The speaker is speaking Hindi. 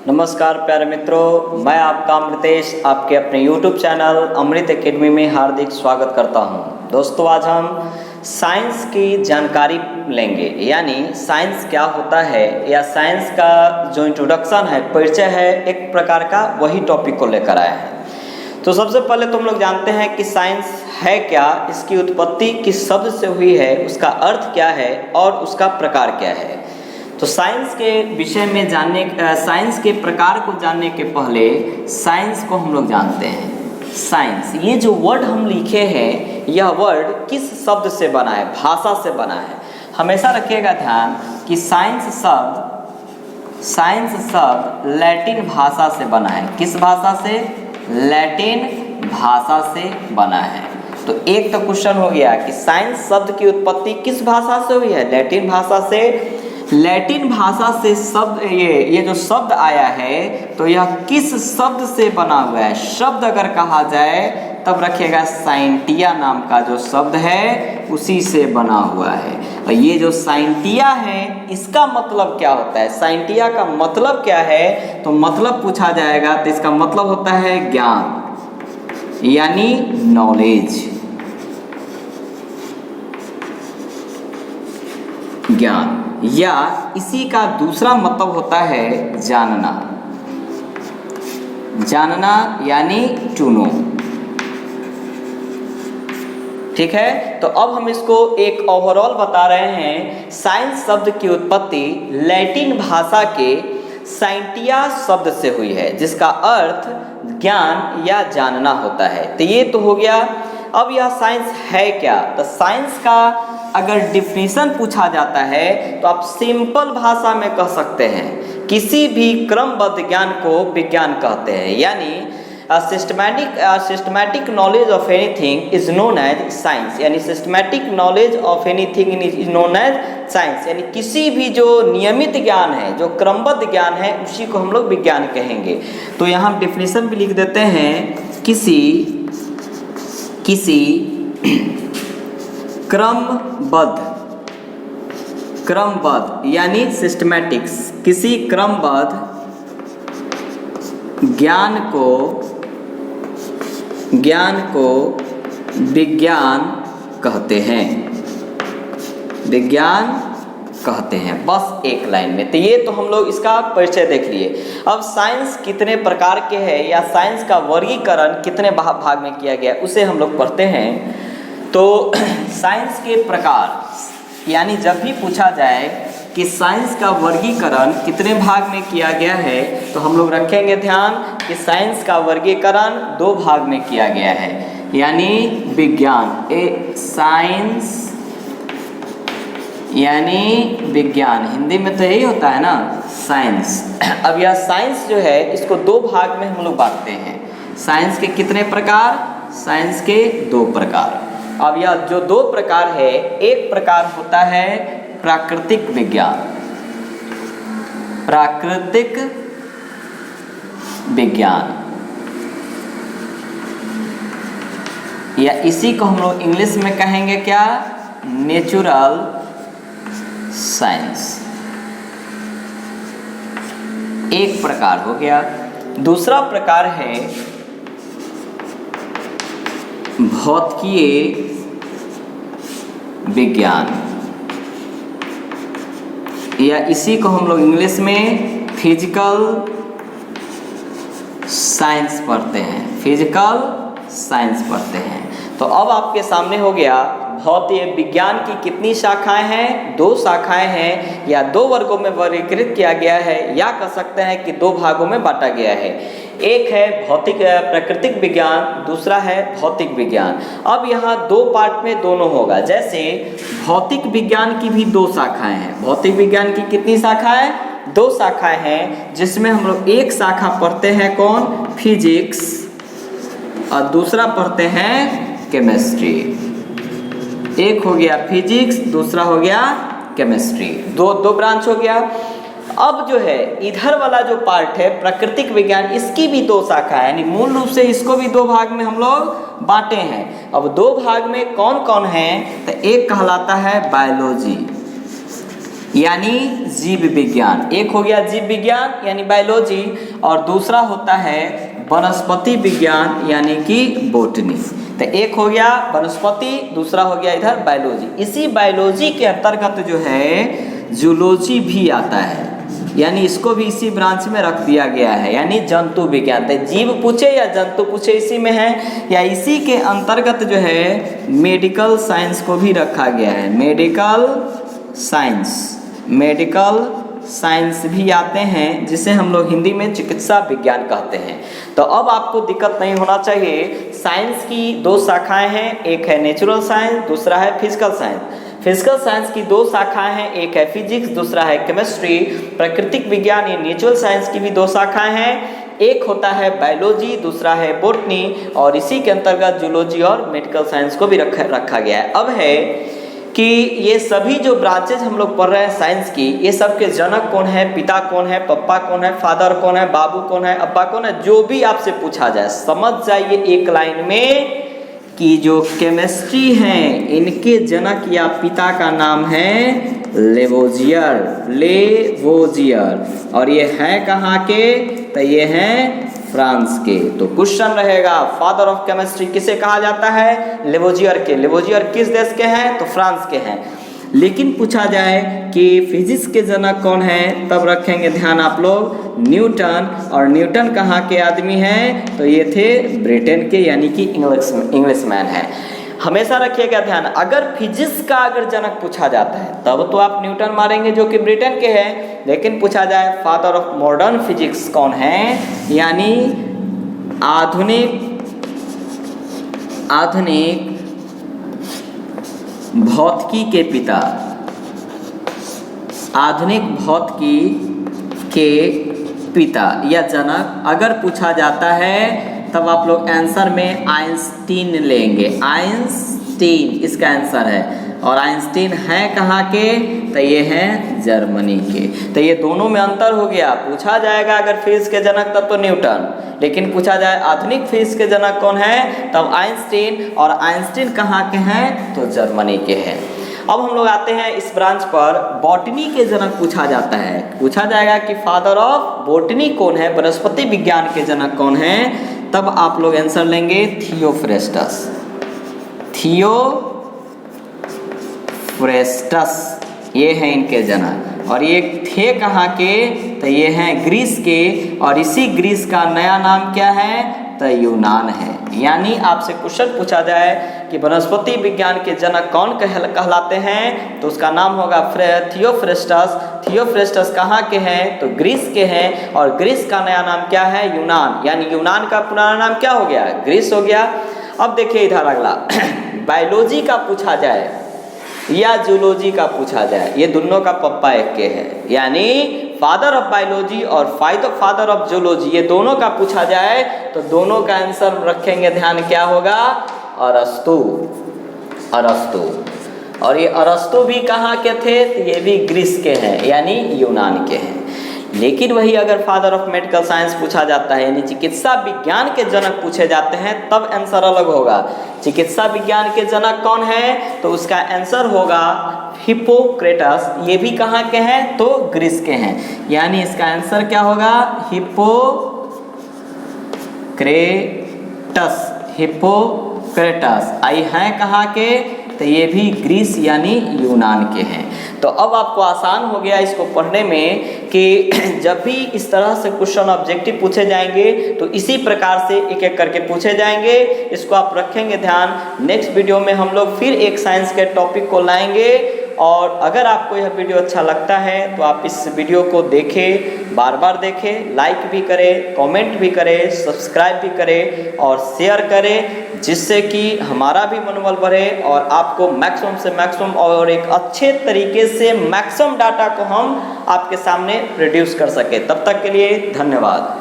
नमस्कार प्यारे मित्रों, मैं आपका अमृतेश आपके अपने YouTube चैनल अमृत एकेडमी में हार्दिक स्वागत करता हूं। दोस्तों, आज हम साइंस की जानकारी लेंगे, यानी साइंस क्या होता है या साइंस का जो इंट्रोडक्शन है, परिचय है एक प्रकार का, वही टॉपिक को लेकर आए हैं। तो सबसे पहले तुम लोग जानते हैं कि साइंस है क्या, इसकी उत्पत्ति किस शब्द से हुई है, उसका अर्थ क्या है और उसका प्रकार क्या है। तो साइंस के विषय में साइंस के प्रकार को जानने के पहले साइंस को हम लोग जानते हैं। साइंस, ये जो वर्ड हम लिखे हैं, यह वर्ड किस शब्द से बना है, भाषा से बना है। हमेशा रखिएगा ध्यान कि साइंस शब्द लैटिन भाषा से बना है। किस भाषा से? लैटिन भाषा से बना है। तो एक तो क्वेश्चन हो गया कि साइंस शब्द की उत्पत्ति किस भाषा से हुई है? लैटिन भाषा से। लैटिन भाषा से शब्द ये जो शब्द आया है, तो यह किस शब्द से बना हुआ है? शब्द अगर कहा जाए तब रखिएगा साइंटिया नाम का जो शब्द है उसी से बना हुआ है। और ये जो साइंटिया है, इसका मतलब क्या होता है? साइंटिया का मतलब क्या है? तो मतलब पूछा जाएगा तो इसका मतलब होता है ज्ञान, यानी नॉलेज, ज्ञान, या इसी का दूसरा मतलब होता है जानना। जानना यानी टू नो। ठीक है, तो अब हम इसको एक ओवरऑल बता रहे हैं। साइंस शब्द की उत्पत्ति लैटिन भाषा के साइंटिया शब्द से हुई है, जिसका अर्थ ज्ञान या जानना होता है। तो ये तो हो गया। अब यह साइंस है क्या? तो साइंस का अगर डिफिनीशन पूछा जाता है तो आप सिंपल भाषा में कह सकते हैं, किसी भी क्रमबद्ध ज्ञान को विज्ञान कहते हैं। यानी systematic knowledge of anything is known as science, यानी systematic knowledge of anything is known as science, यानी किसी भी जो नियमित ज्ञान है, जो क्रमबद्ध ज्ञान है, उसी को हम लोग विज्ञान कहेंगे। तो यहाँ हम डिफिनीशन भी लिख देते हैं, किसी क्रमबद्ध यानी सिस्टमैटिक्स, किसी क्रमबद्ध ज्ञान को विज्ञान कहते हैं। विज्ञान कहते हैं, बस एक लाइन में। तो ये तो हम लोग इसका परिचय देख लिए। अब साइंस कितने प्रकार के हैं या साइंस का वर्गीकरण कितने भाग में किया गया, उसे हम लोग पढ़ते हैं। तो साइंस के प्रकार, यानी जब भी पूछा जाए कि साइंस का वर्गीकरण कितने भाग में किया गया है, तो हम लोग रखेंगे ध्यान कि साइंस का वर्गीकरण 2 भाग में किया गया है। यानी विज्ञान, साइंस यानी विज्ञान, हिंदी में तो यही होता है ना, साइंस। अब यह साइंस जो है, इसको 2 भाग में हम लोग बांटते हैं। साइंस के कितने प्रकार? साइंस के 2 प्रकार। अब यह जो 2 प्रकार है, एक प्रकार होता है प्राकृतिक विज्ञान। प्राकृतिक विज्ञान, या इसी को हम लोग इंग्लिश में कहेंगे क्या? Natural science. एक प्रकार हो गया। दूसरा प्रकार है भौतिकीय विज्ञान, या इसी को हम लोग इंग्लिश में फिजिकल साइंस पढ़ते हैं। फिजिकल साइंस पढ़ते हैं। तो अब आपके सामने हो गया भौतिक विज्ञान की कितनी शाखाएं हैं? 2 शाखाएं हैं, या 2 वर्गों में वर्गीकृत किया गया है, या कह सकते हैं कि 2 भागों में बांटा गया है। एक है प्राकृतिक विज्ञान, दूसरा है भौतिक विज्ञान। अब यहाँ 2 पार्ट में दोनों होगा। जैसे भौतिक विज्ञान की भी 2 शाखाएं हैं। भौतिक विज्ञान की कितनी शाखाएं? 2 शाखाएं हैं, जिसमें हम लोग एक शाखा पढ़ते हैं कौन? फिजिक्स, और दूसरा पढ़ते हैं केमिस्ट्री। एक हो गया फिजिक्स, दूसरा हो गया केमिस्ट्री। दो ब्रांच हो गया। अब जो है इधर वाला जो पार्ट है प्राकृतिक विज्ञान, इसकी भी 2 शाखा है, यानी मूल रूप से इसको भी 2 भाग में हम लोग बांटे हैं। अब 2 भाग में कौन कौन है? तो एक कहलाता है बायोलॉजी, यानी जीव विज्ञान। एक हो गया जीव विज्ञान यानी बायोलॉजी, और दूसरा होता है वनस्पति विज्ञान यानी कि बॉटनी। तो एक हो गया वनस्पति, दूसरा हो गया इधर बायोलॉजी। इसी बायोलॉजी के अंतर्गत जो है जूलॉजी भी आता है, यानी इसको भी इसी ब्रांच में रख दिया गया है, यानी जंतु विज्ञान। तो जीव पूछे या जंतु पूछे इसी में है, या इसी के अंतर्गत जो है मेडिकल साइंस को भी रखा गया है। मेडिकल साइंस भी आते हैं, जिसे हम लोग हिंदी में चिकित्सा विज्ञान कहते हैं। तो अब आपको दिक्कत नहीं होना चाहिए। साइंस की दो शाखाएं हैं, एक है नेचुरल साइंस, दूसरा है फिजिकल साइंस। फिजिकल साइंस की दो शाखाएं हैं, एक है फिजिक्स, दूसरा है केमिस्ट्री। प्राकृतिक विज्ञान या नेचुरल साइंस की भी दो शाखाएं हैं, एक होता है बायोलॉजी, दूसरा है बॉटनी, और इसी के अंतर्गत जूलॉजी और मेडिकल साइंस को भी रखा गया है। अब है कि ये सभी जो ब्रांचेज हम लोग पढ़ रहे हैं साइंस की, ये सब के जनक कौन है, पिता कौन है, पप्पा कौन है, फादर कौन है, बाबू कौन है, अब्बा कौन है, जो भी आपसे पूछा जाए समझ जाइए एक लाइन में कि जो केमिस्ट्री हैं इनके जनक या पिता का नाम है लेवोजियर। और ये है कहाँ के, तो ये हैं फ्रांस के। तो क्वेश्चन रहेगा फादर ऑफ केमिस्ट्री किसे कहा जाता है, लेवोजियर के। लेवोजियर किस देश के हैं, तो फ्रांस के हैं। लेकिन पूछा जाए कि फिजिक्स के जनक कौन है, तब रखेंगे ध्यान आप लोग न्यूटन। और न्यूटन कहाँ के आदमी हैं, तो ये थे ब्रिटेन के, यानी कि इंग्लिशमैन है। हमेशा रखिएगा ध्यान, अगर फिजिक्स का अगर जनक पूछा जाता है तब तो आप न्यूटन मारेंगे जो कि ब्रिटेन के हैं। लेकिन पूछा जाए फादर ऑफ मॉडर्न फिजिक्स कौन है, यानी आधुनिक भौतिकी के पिता, आधुनिक भौतिकी के पिता या जनक अगर पूछा जाता है तब आप लोग आंसर में आइंस्टीन लेंगे। आइंस्टीन इसका आंसर है, और आइंस्टीन है कहाँ के, तो ये हैं जर्मनी के। तो ये दोनों में अंतर हो गया। पूछा जाएगा अगर फिजिक्स के जनक तब तो न्यूटन, लेकिन पूछा जाए आधुनिक फिजिक्स के जनक कौन है, तब आइंस्टीन। और आइंस्टीन कहाँ के हैं, तो जर्मनी के हैं। अब हम लोग आते हैं इस ब्रांच पर, बॉटनी के जनक पूछा जाता है। पूछा जाएगा कि फादर ऑफ बॉटनी कौन है, वनस्पति विज्ञान के जनक कौन है, तब आप लोग आंसर लेंगे थियोफ्रेस्टस। ये हैं इनके जनक, और ये थे कहाँ के, तो ये हैं ग्रीस के। और इसी ग्रीस का नया नाम क्या है, तो यूनान है। यानी आपसे क्वेश्चन पूछा जाए कि वनस्पति विज्ञान के जनक कौन कहलाते हैं, तो उसका नाम होगा थियोफ्रेस्टस। थियोफ्रेस्टस कहाँ के हैं, तो ग्रीस के हैं, और ग्रीस का नया नाम क्या है, यूनान। यानी यूनान का पुराना नाम क्या हो गया, ग्रीस हो गया। अब देखिए इधर अगला बायोलॉजी का पूछा जाए या जूलॉजी का पूछा जाए, ये दोनों का पप्पा एक के है, यानी फादर ऑफ बायोलॉजी और फादर ऑफ जूलॉजी, ये दोनों का पूछा जाए तो दोनों का आंसर रखेंगे ध्यान क्या होगा, अरस्तु। और ये अरस्तु भी कहाँ के थे, तो ये भी ग्रीस के हैं, यानी यूनान के हैं। लेकिन वही अगर फादर ऑफ मेडिकल साइंस पूछा जाता है, यानी चिकित्सा विज्ञान के जनक पूछे जाते हैं, तब आंसर अलग होगा। चिकित्सा विज्ञान के जनक कौन है, तो उसका आंसर होगा हिप्पोक्रेटस। ये भी कहाँ के हैं, तो ग्रीस के हैं, यानी इसका आंसर क्या होगा, हिप्पोक्रेटस। आई हैं कहाँ के, तो ये भी ग्रीस यानी यूनान के हैं। तो अब आपको आसान हो गया इसको पढ़ने में कि जब भी इस तरह से क्वेश्चन ऑब्जेक्टिव पूछे जाएंगे तो इसी प्रकार से एक एक करके पूछे जाएंगे। इसको आप रखेंगे ध्यान। नेक्स्ट वीडियो में हम लोग फिर एक साइंस के टॉपिक को लाएंगे, और अगर आपको यह वीडियो अच्छा लगता है तो आप इस वीडियो को देखें, बार बार देखें, लाइक भी करें, कमेंट भी करें, सब्सक्राइब भी करें और शेयर करें, जिससे कि हमारा भी मनोबल बढ़े और आपको मैक्सिमम से मैक्सिमम और एक अच्छे तरीके से मैक्सिमम डाटा को हम आपके सामने प्रोड्यूस कर सकें। तब तक के लिए धन्यवाद।